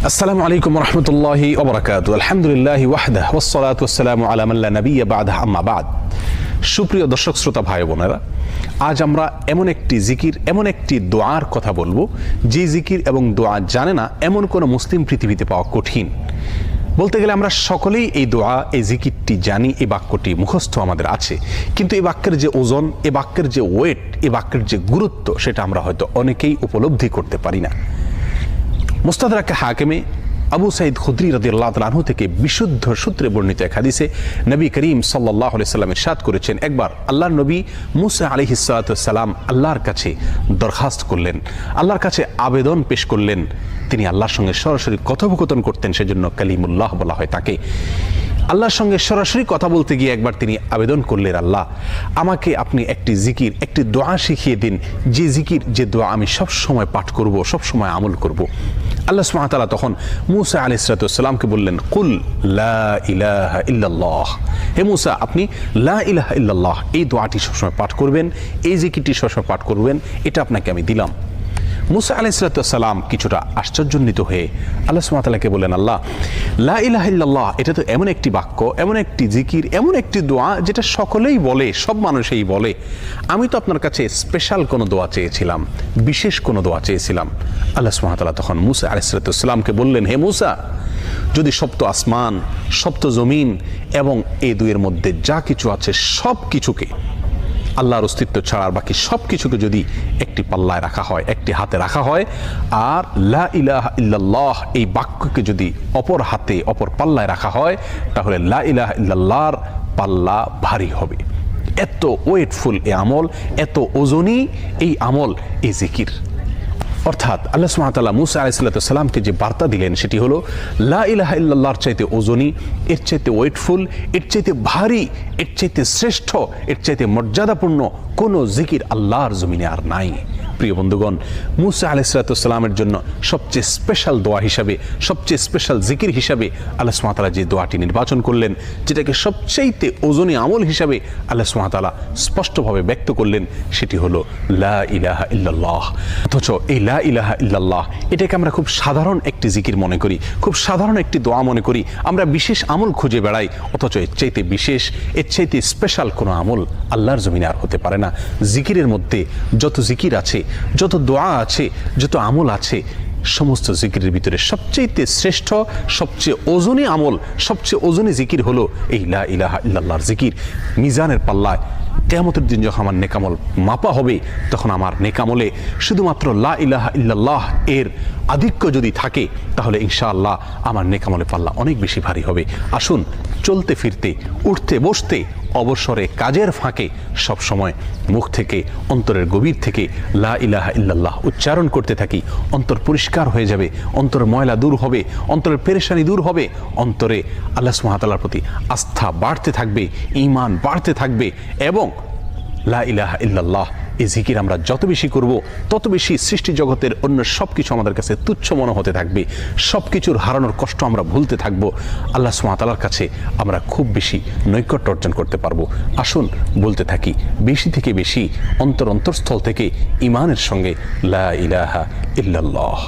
আসসালামু আলাইকুম রহমতুল্লাহি ওয়া বারাকাতুহু। আলহামদুলিল্লাহি ওয়াহদাহু ওয়াসসালাতু ওয়াসসালামু আলা মান লা নাবিয়্যা বা'দাহু, আম্মা বা'দ। সুপ্রিয় দর্শক শ্রোতা ভাই বোনেরা, আজ আমরা এমন একটি জিকির, এমন একটি দোয়ার কথা বলবো যে জিকির এবং দোয়া জানে না এমন কোনো মুসলিম পৃথিবীতে পাওয়া কঠিন। বলতে গেলে আমরা সকলেই এই দোয়া, এই জিকিরটি জানি, এই বাক্যটি মুখস্থ আমাদের আছে, কিন্তু এই বাক্যের যে ওজন, এই বাক্যের যে ওয়েট, এই বাক্যের যে গুরুত্ব, সেটা আমরা হয়তো অনেকেই উপলব্ধি করতে পারি না। মুস্তাদরাক হাকিমে আবু সাঈদ খুদরি রাদিয়াল্লাহু তাআলা আনহু থেকে বিশুদ্ধ সূত্রে বর্ণিত এক হাদিসে নবী করিম সাল্লাল্লাহু আলাইহি সাল্লাম ইরশাদ করেছেন, একবার আল্লাহর নবী মুসা আলাইহিস সালাতু ওয়াসসালাম আল্লাহর কাছে দরখাস্ত করলেন, আল্লাহর কাছে আবেদন পেশ করলেন। তিনি আল্লাহর সঙ্গে সরাসরি কথোপকথন করতেন, সেজন্য কালিমুল্লাহ বলা হয় তাকে। আল্লাহর সঙ্গে সরাসরি কথা বলতে গিয়ে একবার তিনি আবেদন করলেন, আল্লাহ আমাকে আপনি একটি জিকির, একটি দোয়া শিখিয়ে দিন, যে জিকির, যে দোয়া আমি সব সময় পাঠ করব, সব সময় আমল করব। আল্লাহ সুবহানাহু ওয়া তাআলা তখন মুসা আলাইহিস সালাতু ওয়াসসালামকে বললেন, কুল লা ইলাহা ইল্লাল্লাহ, হে মুসা আপনি লা ইলাহা ইল্লাল্লাহ এই দোয়াটি সবসময় পাঠ করবেন, এই জিকিরটি সবসময় পাঠ করবেন, এটা আপনাকে আমি দিলাম। মুসা আলাইহিস সালাতু ওয়াসসালাম কিছুটা আশ্চর্যান্বিত হয়ে আল্লাহ সুবহানাহু ওয়া তাআলাকে বললেন, আল্লাহ লা ইলাহা ইল্লাল্লাহ এটা তো এমন একটি বাক্য, এমন একটি জিকির, এমন একটি দোয়া যেটা সকলেই বলে, সব মানুষই বলে। আমি তো আপনার কাছে স্পেশাল কোনো দোয়া চেয়েছিলাম, বিশেষ কোনো দোয়া চেয়েছিলাম। আল্লাহ সুবহানাহু ওয়া তাআলা তখন মুসা আলাইহিস সালাতু ওয়াসসালামকে বললেন, হে মুসা, যদি সপ্ত আসমান, সপ্ত জমিন এবং এই দুইয়ের মধ্যে যা কিছু আছে সব কিছুকে, আল্লাহর অস্তিত্ব ছাড়া বাকি সব কিছুকে যদি একটি পাল্লায় রাখা হয়, একটি হাতে রাখা হয়, আর লা ইলাহা ইল্লাল্লাহ এই বাক্যকে যদি অপর হাতে, অপর পাল্লায় রাখা হয়, তাহলে লা ইলাহা ইল্লাল্লাহর পাল্লা ভারী হবে। এত ওয়েটফুল এই আমল, এত ওজনী এই আমল, এই জিকির। অর্থাৎ আল্লাহ সুবহানাহু ওয়া তাআলা মুসা আলাইহিস সালাতু ওয়াসসালামকে যে বার্তা দিলেন সেটি হলো, লা ইলাহা ইল্লাল্লাহর চাইতে ওজনী, এর চাইতে ওয়েটফুল, এর চাইতে ভারী, এর চাইতে শ্রেষ্ঠ, এর চাইতে মর্যাদাপূর্ণ কোনো জিকির আল্লাহর জমিনে আর নাই। প্রিয় বন্ধুগণ, মুসা আলাইহিস সালাতু ওয়াসসালামের জন্য সবচেয়ে স্পেশাল দোয়া হিসাবে, সবচেয়ে স্পেশাল জিকির হিসাবে আল্লাহ সুবহানাহু ওয়া তাআলা যে দোয়াটি নির্বাচন করলেন, যেটাকে সবচাইতে ওজনী আমল হিসাবে আল্লাহ সুবহানাহু ওয়া তাআলা স্পষ্টভাবে ব্যক্ত করলেন, সেটি হলো লা ইলাহা ইল্লাল্লাহ। অথচ এই লা ইলাহা ইল্লাল্লাহ এটাকে আমরা খুব সাধারণ একটি জিকির মনে করি, খুব সাধারণ একটি দোয়া মনে করি, আমরা বিশেষ আমল খুঁজে বেড়াই। অথচ এর চাইতে বিশেষ, এর চাইতে স্পেশাল কোনো আমল আল্লাহর জমিনে আর হতে পারে না। জিকিরের মধ্যে যত জিকির আছে, যত দোয়া আছে, যত আমল আছে, সমস্ত জিকিরের ভিতরে সবচেয়ে শ্রেষ্ঠ, সবচেয়ে ওজনী আমল, সবচেয়ে ওজনী জিকির হলো এই লা ইলাহা ইল্লাল্লাহর জিকির। মিজানের পাল্লায় কিয়ামতের দিন যখন আমার নেকামল মাপা হবে, তখন আমার নেকামলে শুধুমাত্র লা ইলাহা ইল্লাল্লাহ এর আধিক্য যদি থাকে, তাহলে ইনশাআল্লাহ আমার নেকামলে পাল্লা অনেক বেশি ভারী হবে। আসুন, চলতে ফিরতে, উঠতে বসতে, অবসরে, কাজের ফাঁকে সব সময় মুখ থেকে, অন্তরের গভীর থেকে লা ইলাহা ইল্লাল্লাহ উচ্চারণ করতে থাকি। অন্তর পরিষ্কার হয়ে যাবে, অন্তরের ময়লা দূর হবে, অন্তরের পেরেশানি দূর হবে, অন্তরে আল্লাহ সুবহানাহু ওয়া তাআলার প্রতি আস্থা বাড়তে থাকবে, ঈমান বাড়তে থাকবে। এবং লা ইলাহা ইল্লাল্লাহ এই জিকির আমরা যত বেশি করব, তত বেশি সৃষ্টি জগতের অন্য সব কিছু আমাদের কাছে তুচ্ছ মনে হতে থাকবে, সব কিছুর হারানোর কষ্ট আমরা ভুলতে থাকবো, আল্লাহ সুবহানাহু ওয়া তাআলার কাছে আমরা খুব বেশি নৈকট্য অর্জন করতে পারবো। আসুন বলতে থাকি বেশি থেকে বেশি, অন্তরস্থল থেকে ঈমানের সঙ্গে লা ইলাহা ইল্লাল্লাহ।